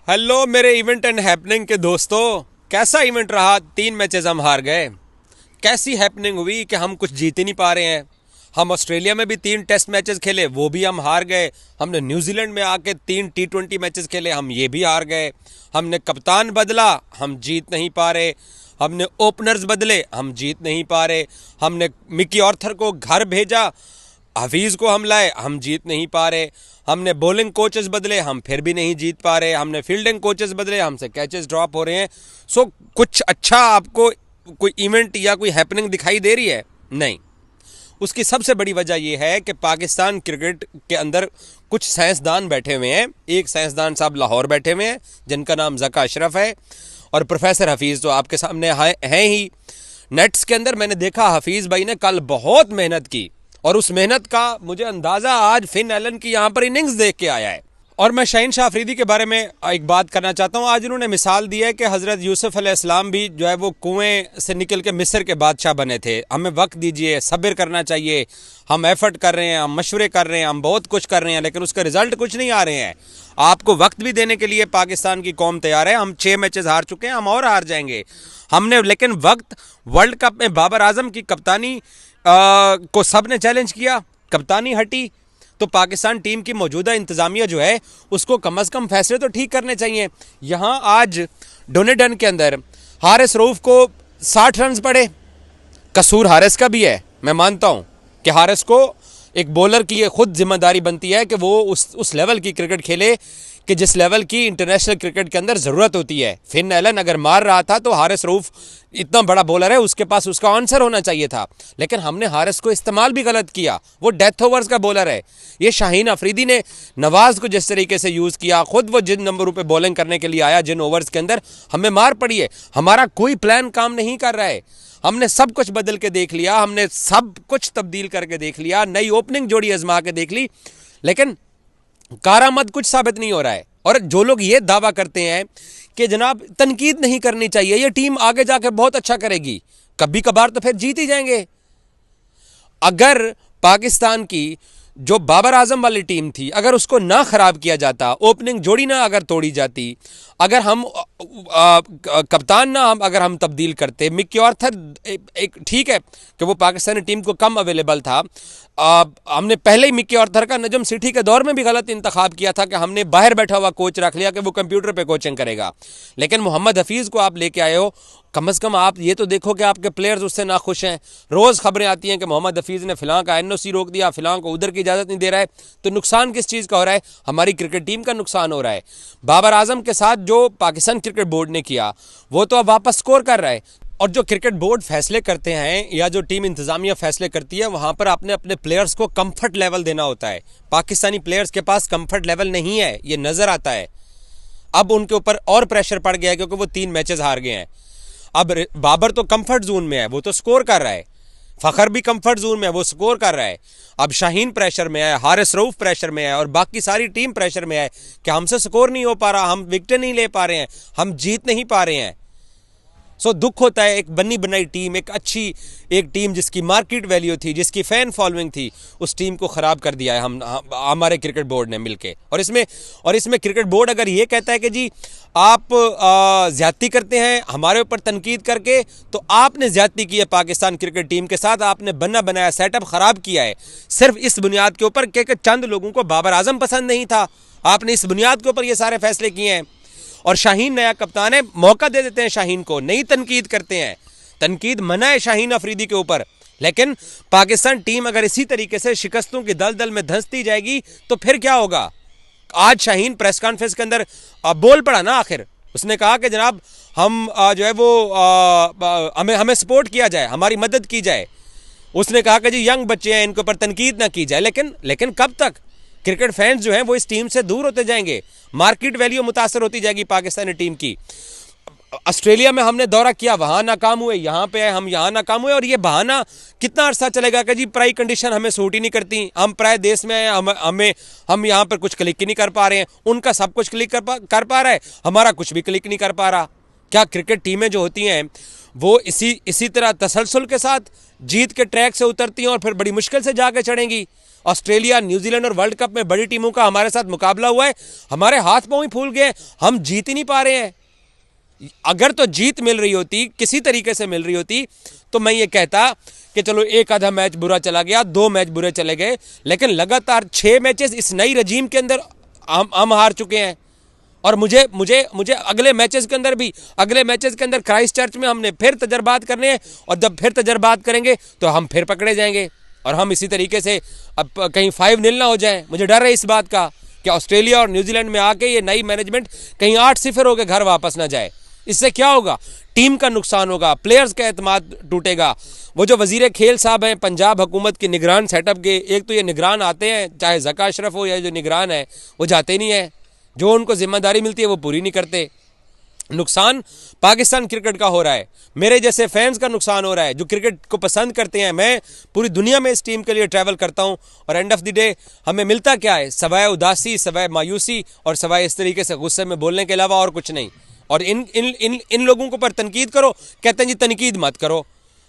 Hello मेरे event and happening के दोस्तों। कैसा इवेंट रहा? 3 मैचेस हम हार गए। कैसी हैपनिंग हुई कि हम कुछ जीत ही नहीं पा रहे हैं। हम ऑस्ट्रेलिया में भी 3 टेस्ट मैचेस खेले, वो भी हम हार गए। हमने न्यूजीलैंड में आके 3 T20 मैचेस खेले, हम ये भी हार गए। हमने कप्तान बदला, हम जीत नहीं पा रहे। हमने ओपनर्स बदले, हम जीत नहीं पा रहे। हमने मिकी ऑर्थर को घर भेजा, हफीज़ को हम लाए, हम जीत नहीं पा रहे। हमने बॉलिंग कोचेस बदले, हम फिर भी नहीं जीत पा रहे। हमने फील्डिंग कोचेस बदले, हमसे कैचेस ड्रॉप हो रहे हैं। सो कुछ अच्छा आपको कोई इवेंट या कोई हैपनिंग दिखाई दे रही है? नहीं। उसकी सबसे बड़ी वजह यह है कि पाकिस्तान क्रिकेट के अंदर कुछ साइंसदान बैठे हुए हैं। एक साइंसदान साहब लाहौर बैठे हुए हैं जिनका नाम ज़का अशरफ है, और प्रोफेसर हफीज़ तो आपके सामने हैं ही। नेट्स के अंदर मैंने देखा हफीज़ भाई ने कल बहुत मेहनत की, और उस मेहनत का मुझे अंदाज़ा आज फिन एलन की यहाँ पर इनिंग्स देख के आया है। और मैं शाहीन शाह अफरीदी के बारे में एक बात करना चाहता हूँ। आज उन्होंने मिसाल दी है कि हज़रत यूसुफ अलैहिस्सलाम भी जो है वो कुएं से निकल के मिस्र के बादशाह बने थे। हमें वक्त दीजिए, सब्र करना चाहिए। हम एफर्ट कर रहे हैं, हम मशवरे कर रहे हैं, हम बहुत कुछ कर रहे हैं, लेकिन उसका रिजल्ट कुछ नहीं आ रहे हैं। आपको वक्त भी देने के लिए पाकिस्तान की कौम तैयार है। हम 6 मैचेस हार चुके हैं, हम और हार जाएंगे। हमने लेकिन वक्त वर्ल्ड कप में बाबर आजम की कप्तानी को सब ने चैलेंज किया, कप्तानी हटी, तो पाकिस्तान टीम की मौजूदा इंतज़ामिया जो है उसको कम अज़ कम फैसले तो ठीक करने चाहिए। यहाँ आज डोनेडन के अंदर हारिस रऊफ़ को 60 रन पड़े। कसूर हारिस का भी है, मैं मानता हूँ कि हारिस को एक बॉलर की ये खुद जिम्मेदारी बनती है कि वो उस लेवल की क्रिकेट खेले कि जिस लेवल की इंटरनेशनल क्रिकेट के अंदर ज़रूरत होती है। फिन एलन अगर मार रहा था तो हारिस रऊफ़ इतना बड़ा बॉलर है, उसके पास उसका आंसर होना चाहिए था, लेकिन हमने हारिस को इस्तेमाल भी गलत किया। वो डेथ ओवर्स का बॉलर है। ये शाहीन अफरीदी ने नवाज़ को जिस तरीके से यूज़ किया, खुद वो जिन नंबरों पे बॉलिंग करने के लिए आया, जिन ओवर्स के अंदर हमें मार पड़ी है। हमारा कोई प्लान काम नहीं कर रहा है। हमने सब कुछ बदल के देख लिया, हमने सब कुछ तब्दील करके देख लिया, नई ओपनिंग जोड़ी आजमा के देख ली, लेकिन कारामद कुछ साबित नहीं हो रहा है। और जो लोग ये दावा करते हैं कि जनाब तनकीद नहीं करनी चाहिए, ये टीम आगे जाके बहुत अच्छा करेगी, कभी कभार तो फिर जीत ही जाएंगे। अगर पाकिस्तान की जो बाबर आजम वाली टीम थी, अगर उसको ना ख़राब किया जाता, ओपनिंग जोड़ी ना अगर तोड़ी जाती, अगर हम कप्तान ना अगर हम तब्दील करते, मिकी ऑर्थर एक ठीक है कि वो पाकिस्तानी टीम को कम अवेलेबल था। हमने पहले ही मिकी ऑर्थर का नजम सिटी के दौर में भी गलत इंतखाब किया था कि हमने बाहर बैठा हुआ कोच रख लिया कि वो कंप्यूटर पे कोचिंग करेगा, लेकिन मोहम्मद हफीज़ को आप लेके आए हो। कम से कम आप ये तो देखो कि आपके प्लेयर्स उससे ना खुश हैं। रोज़ खबरें आती हैं कि मोहम्मद हफीज़ ने फ़िलाँ का NOC रोक दिया, फ़िलाँ को उधर की इजाज़त नहीं दे रहा है। तो नुकसान किस चीज़ का हो रहा है? हमारी क्रिकेट टीम का नुकसान हो रहा है। बाबर आजम के साथ जो पाकिस्तान क्रिकेट बोर्ड ने किया वो तो अब वापस स्कोर कर रहा है। और जो क्रिकेट बोर्ड फैसले करते हैं या जो टीम इंतज़ामिया फैसले करती है, वहाँ पर आपने अपने प्लेयर्स को कंफर्ट लेवल देना होता है। पाकिस्तानी प्लेयर्स के पास कंफर्ट लेवल नहीं है, ये नज़र आता है। अब उनके ऊपर और प्रेशर पड़ गया है क्योंकि वो 3 मैचेस हार गए हैं। अब बाबर तो कंफर्ट जोन में है, वो तो स्कोर कर रहा है। फ़खर भी कंफर्ट जोन में है, वो स्कोर कर रहा है। अब शाहीन प्रेशर में है, हारिस रऊफ़ प्रेशर में है, और बाकी सारी टीम प्रेशर में है कि हमसे स्कोर नहीं हो पा रहा, हम विकेट नहीं ले पा रहे हैं, हम जीत नहीं पा रहे हैं। सो दुख होता है, एक बनी बनाई टीम, एक अच्छी एक टीम जिसकी मार्केट वैल्यू थी, जिसकी फ़ैन फॉलोइंग थी, उस टीम को ख़राब कर दिया है हमारे क्रिकेट बोर्ड ने मिलके। और इसमें क्रिकेट बोर्ड अगर ये कहता है कि जी आप ज़्यादती करते हैं हमारे ऊपर तनकीद करके, तो आपने ज़्यादती की है पाकिस्तान क्रिकेट टीम के साथ। आपने बना बनाया सेटअप ख़राब किया है सिर्फ इस बुनियाद के ऊपर कि चंद लोगों को बाबर आजम पसंद नहीं था। आपने इस बुनियाद के ऊपर ये सारे फैसले किए हैं। और शाहीन नया कप्तान है, मौका दे देते हैं शाहीन को, नहीं तनकीद करते हैं। तनकीद मना है शाहीन अफरीदी के ऊपर, लेकिन पाकिस्तान टीम अगर इसी तरीके से शिकस्तों की दलदल में धंसती जाएगी तो फिर क्या होगा? आज शाहीन प्रेस कॉन्फ्रेंस के अंदर बोल पड़ा ना, आखिर उसने कहा कि जनाब हम जो है वो हमें सपोर्ट किया जाए, हमारी मदद की जाए। उसने कहा कि जी यंग बच्चे हैं, इनके ऊपर तनकीद ना की जाए, लेकिन कब तक? क्रिकेट फैंस जो हैं वो इस टीम से दूर होते जाएंगे, मार्केट वैल्यू मुतासर होती जाएगी पाकिस्तानी टीम की। ऑस्ट्रेलिया में हमने दौरा किया, वहाँ नाकाम हुए, यहाँ पे आए हम यहाँ नाकाम हुए, और ये बहाना कितना अरसा चलेगा कि जी प्राई कंडीशन हमें सूट ही नहीं करती, हम प्राय देश में आए, हम यहाँ पर कुछ क्लिक ही नहीं कर पा रहे हैं, उनका सब कुछ क्लिक कर पा रहा है, हमारा कुछ भी क्लिक नहीं कर पा रहा। क्या क्रिकेट टीमें जो होती हैं वो इसी तरह तसलसल के साथ जीत के ट्रैक से उतरती हैं और फिर बड़ी मुश्किल से जाके चढ़ेंगी? ऑस्ट्रेलिया, न्यूजीलैंड और वर्ल्ड कप में बड़ी टीमों का हमारे साथ मुकाबला हुआ है, हमारे हाथ पांव ही फूल गए, हम जीत ही नहीं पा रहे हैं। अगर तो जीत मिल रही होती, किसी तरीके से मिल रही होती, तो मैं ये कहता कि चलो एक आधा मैच बुरा चला गया, 2 मैच बुरे चले गए, लेकिन लगातार 6 मैचेस इस नई रजीम के अंदर हम हार चुके हैं। और मुझे मुझे मुझे अगले मैचेस के अंदर क्राइस्ट चर्च में हमने फिर तजर्बात करने हैं, और जब फिर तजर्बात करेंगे तो हम फिर पकड़े जाएंगे, और हम इसी तरीके से अब कहीं 5-0 ना हो जाए। मुझे डर है इस बात का कि ऑस्ट्रेलिया और न्यूजीलैंड में आके ये नई मैनेजमेंट कहीं 8-0 होकर घर वापस ना जाए। इससे क्या होगा? टीम का नुकसान होगा, प्लेयर्स का एतमाद टूटेगा। वो जो वजीर खेल साहब हैं पंजाब हुकूमत के निगरान सेटअप के, एक तो ये निगरान आते हैं, चाहे ज़का अशरफ हो या जो निगरान है, वो जाते नहीं है, जो उनको जिम्मेदारी मिलती है वो पूरी नहीं करते। नुकसान पाकिस्तान क्रिकेट का हो रहा है, मेरे जैसे फैंस का नुकसान हो रहा है जो क्रिकेट को पसंद करते हैं। मैं पूरी दुनिया में इस टीम के लिए ट्रैवल करता हूं, और एंड ऑफ द डे हमें मिलता क्या है? सवाए उदासी, सवाए मायूसी और सवाए इस तरीके से गुस्से में बोलने के अलावा और कुछ नहीं। और इन लोगों को पर तनकीद करो, कहते हैं जी तनकीद मत करो,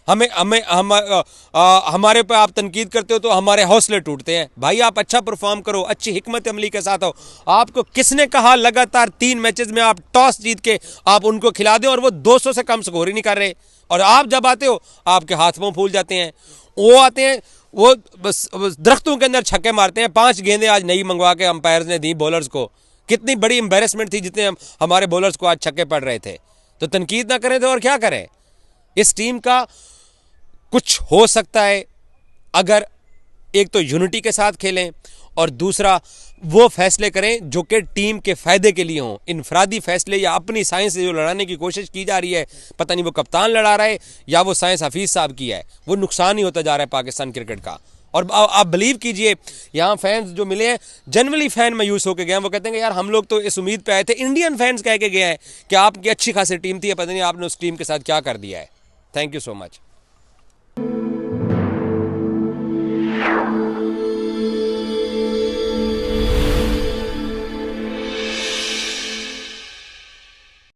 हमारे पे आप तनकीद करते हो तो हमारे हौसले टूटते हैं। भाई आप अच्छा परफॉर्म करो, अच्छी हिकमत अमली के साथ हो। आपको किसने कहा लगातार 3 मैचेस में आप टॉस जीत के आप उनको खिला दें, और वो 200 से कम स्कोर ही नहीं कर रहे, और आप जब आते हो आपके हाथ मुंह फूल जाते हैं। वो आते हैं, वो बस दरख्तों के अंदर छक्के मारते हैं। 5 गेंदें आज नई मंगवा के अंपायर्स ने दी बॉलर्स को, कितनी बड़ी एम्बेरसमेंट थी जितने हमारे बॉलर्स को आज छक्के पड़ रहे थे। तो तनकीद ना करें तो और क्या करें? इस टीम का कुछ हो सकता है अगर एक तो यूनिटी के साथ खेलें, और दूसरा वो फैसले करें जो कि टीम के फायदे के लिए हों। इनफरादी फैसले या अपनी साइंस से जो लड़ाने की कोशिश की जा रही है, पता नहीं वो कप्तान लड़ा रहा है या वो साइंस हफीज साहब की है, वो नुकसान ही होता जा रहा है पाकिस्तान क्रिकेट का। और आप बिलीव कीजिए, यहाँ फैंस जो मिले हैं जनरली फैन मायूस होकर गए हैं। वो कहते हैं कि यार हम लोग तो इस उम्मीद पे आए थे, इंडियन फैंस कह के गए हैं कि आपकी अच्छी खासी टीम थी, पता नहीं आपने उस टीम के साथ क्या कर दिया है। Thank you so much.